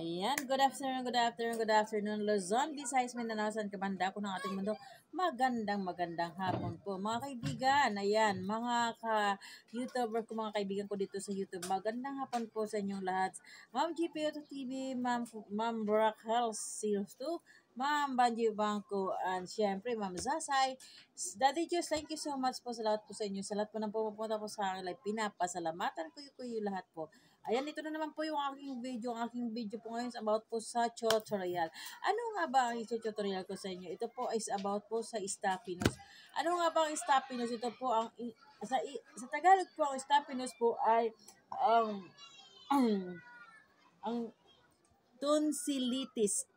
Ayan, good afternoon, Luzon, Visayas, Mindanao, San Kabanda ko ng ating mundo. Magandang hapon po, mga kaibigan. Ayan, mga ka-YouTuber ko, mga kaibigan ko dito sa YouTube. Magandang hapon po sa inyong lahat. Ma'am GPO TV, Ma'am Raquel Seals 2, Ma'am Banji Bangko, and syempre, Ma'am Zasay. Daddy Diyos, thank you so much po sa lahat po sa inyo. Sa lahat po ng pumupunta po sa akin, like, pinapasalamatan ko yung lahat po. Ayan, ito na naman po yung aking video. Ang aking video po ngayon is about po sa tutorial. Ano nga ba ang tutorial ko sa inyo? Ito po is about po sa Stapinus. Ano nga ba ang Stapinus? Ito po ang, sa Tagalog po, ang Stapinus po ay ang tonsillitis.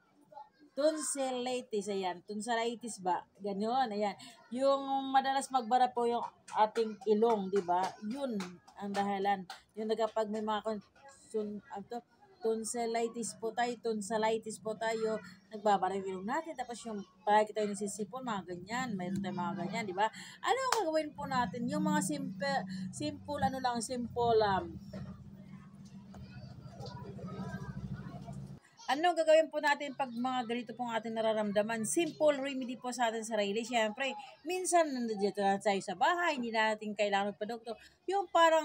Tonsillitis, ayan. Tonsillitis ba? Ganon, ayan. Yung madalas magbara po yung ating ilong, di ba? Yun ang dahilan. Yung kapag may mga tonsillitis po tayo, nagbabara yung ilong natin, tapos yung palagi tayo nagsisipon, mga ganyan, mayroon tayong mga ganyan, di ba? Ano ang gagawin po natin? Yung mga simple ano gagawin po natin pag mga ganito pong ating nararamdaman? Simple remedy po sa ating sarili. Siyempre, minsan nandito na tayo sa bahay, hindi natin kailangan magpa-doktor. Yung parang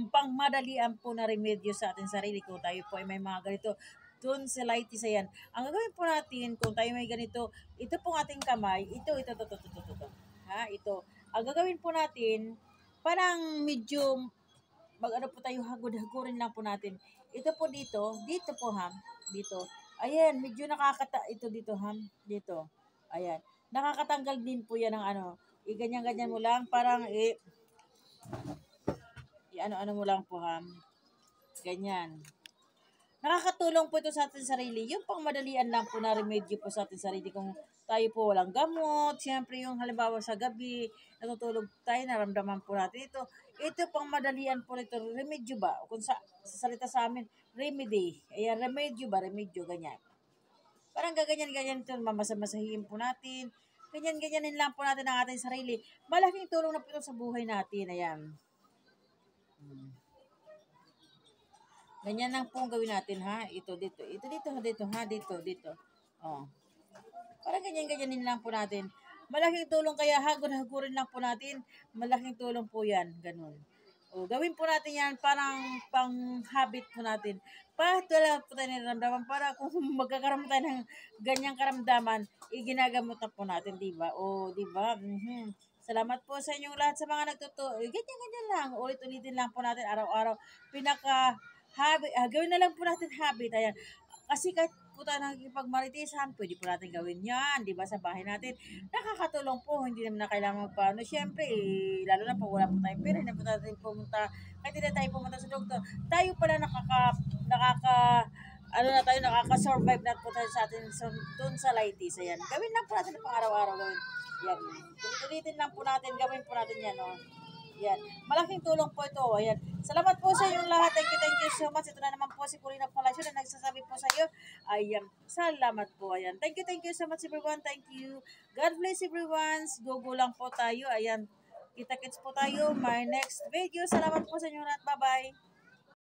pangmadalian po na remedyo sa ating sarili kung tayo po ay may mga ganito tonsillitis, ayan. Ang gagawin po natin kung tayo may ganito, ito pong ating kamay, ito. Ha, ito. Ang gagawin po natin, parang medyo mag-ano po tayo, hagod-hagurin lang po natin. Ito po dito po ha, dito. Ayan, medyo ito dito ha, dito. Ayan, nakakatanggal din po yan ng ano, ganyan-ganyan mo lang, parang ano-ano mo lang po ha, ganyan. Nakakatulong po ito sa ating sarili. Yung pang madalian lang po na remedyo po sa ating sarili kung tayo po walang gamot. Siyempre yung halimbawa sa gabi, natutulog tayo, naramdaman po natin ito. Ito pang madalian po nito. Remedyo ba? Kung sa salita sa amin, remedy. Ayan, remedyo, ganyan. Parang gaganyan-ganyan ito, mamasa-masahin po natin. Ganyan-ganyanin lang po natin ang ating sarili. Malaking tulong na po ito sa buhay natin. Ayan. Ganyan lang po ang gawin natin, ha? Ito, dito. Dito. Oh. Parang ganyan-ganyanin lang po natin. Malaking tulong, kaya hagod-hagurin lang po natin. Malaking tulong po yan. Ganun. O, gawin po natin yan parang pang-habit po natin. Para wala po tayo nararamdaman. Para kung magkakaroon tayo ng ganyang karamdaman, ginagamot na po natin, diba? O, diba? Salamat po sa inyong lahat sa mga ganyan-ganyan lang. Ulit-ulitin lang po natin araw-araw. Gawin na lang po natin habit. Ayan. Kasi kahit po tayo nakikipagmaritisan, pwede po natin gawin yan, di ba, sa bahay natin. Nakakatulong po, hindi naman na kailangan magpaano. Siyempre, lalo na po wala po tayong pera, hindi po natin pumunta, kahit hindi tayo pumunta sa doktor, tayo pala nakaka-survive na po tayo sa atin tonsillitis. Ayan. Gawin lang po natin pang araw-araw. Gawin. Yan. Ulitin lang po natin, gawin po natin yan, oh. Yan. Malaking tulong po ito. Ayan. Salamat po sa inyong lahat. Thank you so much. Ito na naman po si Corina Palacio na nagsasabi po sa iyo. Ayan. Salamat po. Ayan. Thank you so much everyone. Thank you. God bless everyone. Go lang po tayo. Ayan. Kita-kits po tayo. My next video. Salamat po sa inyong lahat. Bye-bye.